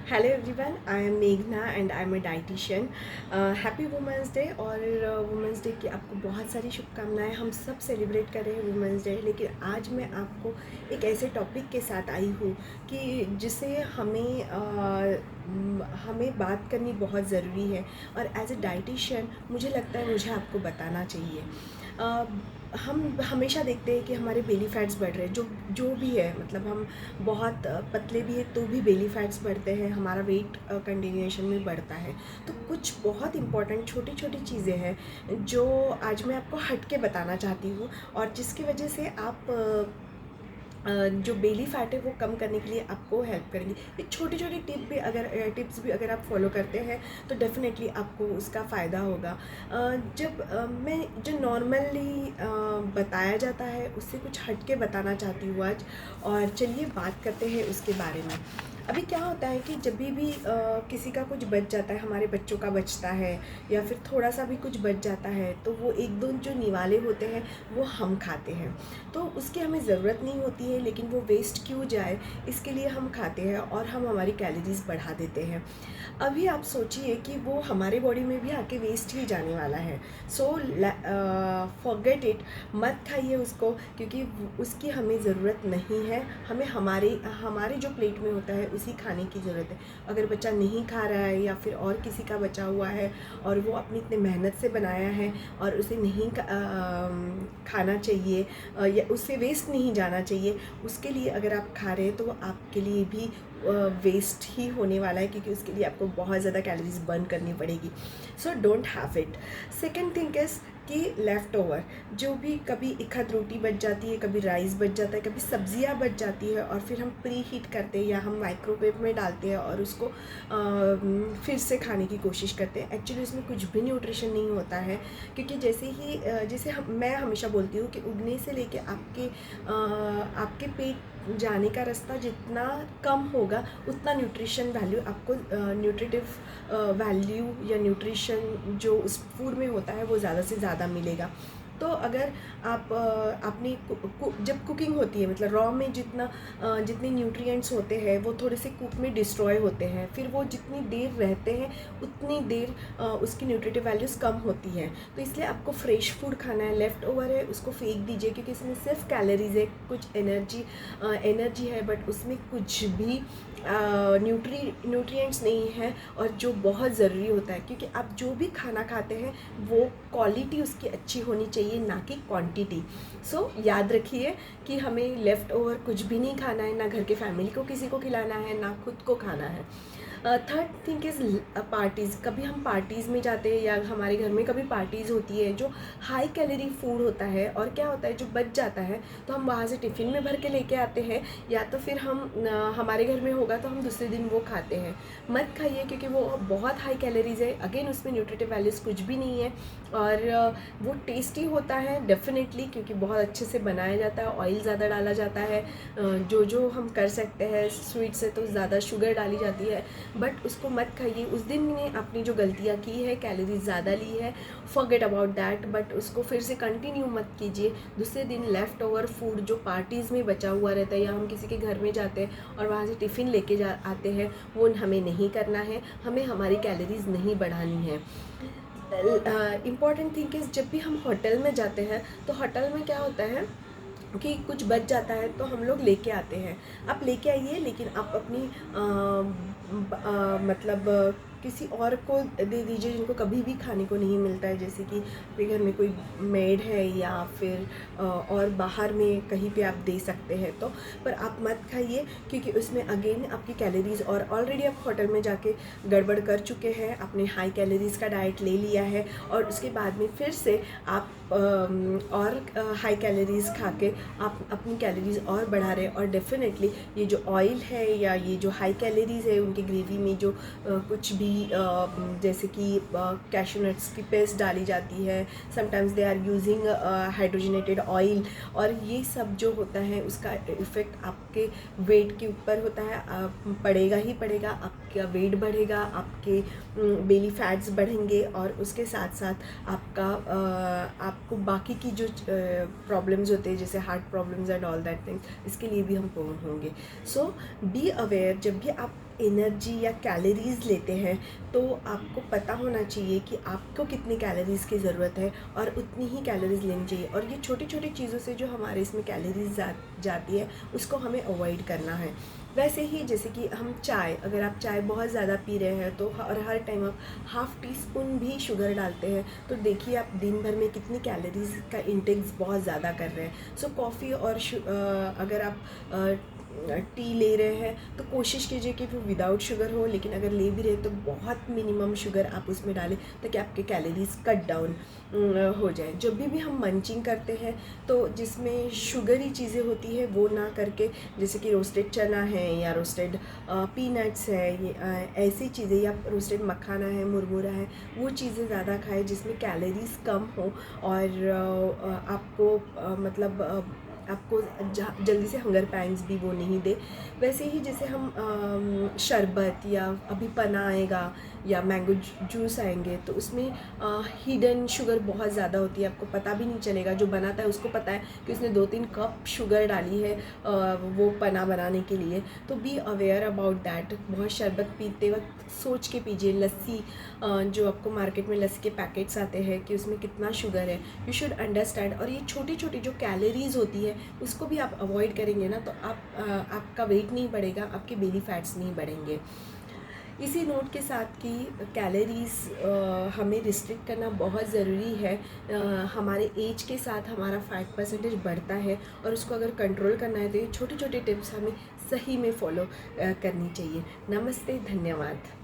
Hello everyone, I am मेघना and I am a dietitian. Happy women's day. और women's day की आपको बहुत सारी शुभकामनाएं। हम सब सेलिब्रेट कर रहे हैं वुमेंस डे, लेकिन आज मैं आपको एक ऐसे टॉपिक के साथ आई हूँ कि जिसे हमें बात करनी बहुत ज़रूरी है। और एज ए डाइटिशियन मुझे लगता है मुझे आपको बताना चाहिए। हम हमेशा देखते हैं कि हमारे बेली फैट्स बढ़ रहे हैं, जो जो भी है, मतलब हम बहुत पतले भी हैं तो भी बेली फैट्स बढ़ते हैं, हमारा वेट कंटिन्यूएशन में बढ़ता है। तो कुछ बहुत इंपॉर्टेंट छोटी छोटी चीज़ें हैं जो आज मैं आपको हट के बताना चाहती हूँ, और जिसकी वजह से आप जो बेली फैट है वो कम करने के लिए आपको हेल्प करेंगी। ये छोटी छोटी टिप्स भी अगर आप फॉलो करते हैं तो डेफिनेटली आपको उसका फ़ायदा होगा। मैं जो नॉर्मली बताया जाता है उससे कुछ हट के बताना चाहती हूँ आज। और चलिए बात करते हैं उसके बारे में। अभी क्या होता है कि जब भी किसी का कुछ बच जाता है, हमारे बच्चों का बचता है या फिर थोड़ा सा भी कुछ बच जाता है, तो वो एक दो जो निवाले होते हैं वो हम खाते हैं। तो उसकी हमें ज़रूरत नहीं होती है, लेकिन वो वेस्ट क्यों जाए इसके लिए हम खाते हैं और हम हमारी कैलोरीज बढ़ा देते हैं। अभी आप सोचिए कि वो हमारे बॉडी में भी आके वेस्ट ही जाने वाला है। सो फॉरगेट इट, मत खाइए उसको, क्योंकि उसकी हमें ज़रूरत नहीं है। हमें हमारे हमारे जो प्लेट में होता है उसी खाने की ज़रूरत है। अगर बच्चा नहीं खा रहा है या फिर और किसी का बचा हुआ है और वो अपनी इतने मेहनत से बनाया है और उसे नहीं खाना चाहिए या उससे वेस्ट नहीं जाना चाहिए, उसके लिए अगर आप खा रहे हैं तो वो आपके लिए भी वेस्ट ही होने वाला है, क्योंकि उसके लिए आपको बहुत ज़्यादा कैलोरीज बर्न करनी पड़ेगी। So don't have it. Second thing is कि लेफ़्ट ओवर जो भी कभी एक आध रोटी बच जाती है, कभी राइस बच जाता है, कभी सब्जियां बच जाती है और फिर हम प्री हीट करते हैं या हम माइक्रोवेव में डालते हैं और उसको फिर से खाने की कोशिश करते हैं। एक्चुअली उसमें कुछ भी न्यूट्रिशन नहीं होता है, क्योंकि मैं हमेशा बोलती हूँ कि उगने से लेके आपके पेट जाने का रास्ता जितना कम होगा उतना न्यूट्रिशन वैल्यू आपको न्यूट्रिटिव वैल्यू या न्यूट्रिशन जो उस फूड में होता है वो ज़्यादा से ज़्यादा मिलेगा। तो अगर आप जब कुकिंग होती है, मतलब रॉ में जितने न्यूट्रिएंट्स होते हैं वो थोड़े से कुक में डिस्ट्रॉय होते हैं, फिर वो जितनी देर रहते हैं उतनी देर उसकी न्यूट्रिटिव वैल्यूज़ कम होती है। तो इसलिए आपको फ्रेश फूड खाना है। लेफ़्ट ओवर है उसको फेंक दीजिए, क्योंकि इसमें सिर्फ कैलोरीज है, कुछ एनर्जी है, बट उसमें कुछ भी न्यूट्रिएंट्स नहीं है, और जो बहुत ज़रूरी होता है, क्योंकि आप जो भी खाना खाते हैं वो क्वालिटी उसकी अच्छी होनी चाहिए, ना कि क्वांटिटी। सो याद रखिए कि हमें लेफ़्ट ओवर कुछ भी नहीं खाना है, ना घर के फैमिली को किसी को खिलाना है, ना खुद को खाना है। Third thing is parties. कभी हम पार्टीज़ में जाते हैं या हमारे घर में कभी पार्टीज़ होती है जो हाई कैलोरी फूड होता है, और क्या होता है जो बच जाता है तो हम वहाँ से टिफ़िन में भर के लेके आते हैं, या तो फिर हमारे घर में होगा तो हम दूसरे दिन वो खाते हैं। मत खाइए, क्योंकि वो बहुत हाई कैलोरीज है। अगेन उसमें न्यूट्रिटिव वैल्यूज़ कुछ भी नहीं है, और वो टेस्टी होता है डेफिनेटली, क्योंकि बहुत अच्छे से बनाया जाता है, ऑयल ज़्यादा डाला जाता है। जो जो हम कर सकते हैं, स्वीट से तो ज़्यादा शुगर डाली जाती है, बट उसको मत खाइए। उस दिन में आपने जो गलतियाँ की है, कैलोरीज ज़्यादा ली है, फॉरगेट अबाउट दैट, बट उसको फिर से कंटिन्यू मत कीजिए। दूसरे दिन लेफ़्ट ओवर फूड जो पार्टीज़ में बचा हुआ रहता है, या हम किसी के घर में जाते हैं और वहाँ से टिफ़िन लेके आते हैं, वो हमें नहीं करना है। हमें हमारी कैलोरीज नहीं बढ़ानी है। इम्पॉर्टेंट थिंग इज़, जब भी हम होटल में जाते हैं तो होटल में क्या होता है कि कुछ बच जाता है तो हम लोग लेके आते हैं। आप लेके आइए, लेकिन आप अपनी मतलब किसी और को दे दीजिए जिनको कभी भी खाने को नहीं मिलता है। जैसे कि आपके घर में कोई मेड है या फिर और बाहर में कहीं पे आप दे सकते हैं, तो पर आप मत खाइए, क्योंकि उसमें अगेन आपकी कैलोरीज, और ऑलरेडी आप होटल में जाके गड़बड़ कर चुके हैं, आपने हाई कैलोरीज का डाइट ले लिया है, और उसके बाद में फिर से आप और हाई कैलोरीज खा के आप अपनी कैलोरीज और बढ़ा रहे हैं। और डेफिनेटली ये जो ऑयल है या ये जो हाई कैलोरीज है, उनकी ग्रेवी में जो कुछ भी जैसे कि कैशू नट्स की पेस्ट डाली जाती है, sometimes they are using hydrogenated oil, और ये सब जो होता है उसका इफ़ेक्ट आपके वेट के ऊपर होता है, पड़ेगा ही पड़ेगा। आपका वेट बढ़ेगा, आपके बेली फैट्स बढ़ेंगे, और उसके साथ साथ आपको बाकी की जो प्रॉब्लम्स होते हैं, जैसे heart problems and all that things, इसके लिए भी हम प्रोन होंगे। सो बी अवेयर, जब भी आप एनर्जी या कैलोरीज़ लेते हैं तो आपको पता होना चाहिए कि आपको कितनी कैलोरीज़ की ज़रूरत है और उतनी ही कैलोरीज़ लेनी चाहिए। और ये छोटी छोटी चीज़ों से जो हमारे इसमें कैलोरीज़ जाती है उसको हमें अवॉइड करना है। वैसे ही जैसे कि हम चाय, अगर आप चाय बहुत ज़्यादा पी रहे हैं तो और हर टाइम आप हाफ़ टी स्पून भी शुगर डालते हैं तो देखिए आप दिन भर में कितनी कैलोरीज़ का इंटेक्स बहुत ज़्यादा कर रहे हैं। सो कॉफ़ी और अगर आप टी ले रहे हैं तो कोशिश कीजिए कि वो विदाउट शुगर हो, लेकिन अगर ले भी रहे तो बहुत मिनिमम शुगर आप उसमें डालें ताकि आपके कैलोरीज़ कट डाउन हो जाए। जब भी हम मंचिंग करते हैं तो जिसमें शुगरी चीज़ें होती है वो ना करके, जैसे कि रोस्टेड चना है या रोस्टेड पीनट्स है, ये ऐसी चीज़ें, या रोस्टेड मखाना है, मुरमुरा है, वो चीज़ें ज़्यादा खाएं जिसमें कैलोरीज़ कम हो और आपको आपको जल्दी से हंगर पैंग्स भी वो नहीं दे। वैसे ही जैसे हम शरबत या अभी पना आएगा या मैंगो जूस आएंगे तो उसमें हिडन शुगर बहुत ज़्यादा होती है, आपको पता भी नहीं चलेगा। जो बनाता है उसको पता है कि उसने 2-3 कप शुगर डाली है वो पना बनाने के लिए। तो बी अवेयर अबाउट दैट। बहुत शरबत पीते वक्त सोच के पीजिए। लस्सी, जो आपको मार्केट में लस्सी के पैकेट्स आते हैं कि उसमें कितना शुगर है, यू शुड अंडरस्टैंड। और ये छोटी छोटी जो कैलोरीज़ होती है उसको भी आप अवॉइड करेंगे ना तो आपका वेट नहीं बढ़ेगा, आपके बेली फैट्स नहीं बढ़ेंगे। इसी नोट के साथ कि कैलोरीज़ हमें रिस्ट्रिक्ट करना बहुत ज़रूरी है। हमारे एज के साथ हमारा फैट परसेंटेज बढ़ता है और उसको अगर कंट्रोल करना है तो ये छोटे छोटे टिप्स हमें सही में फॉलो करनी चाहिए। नमस्ते, धन्यवाद।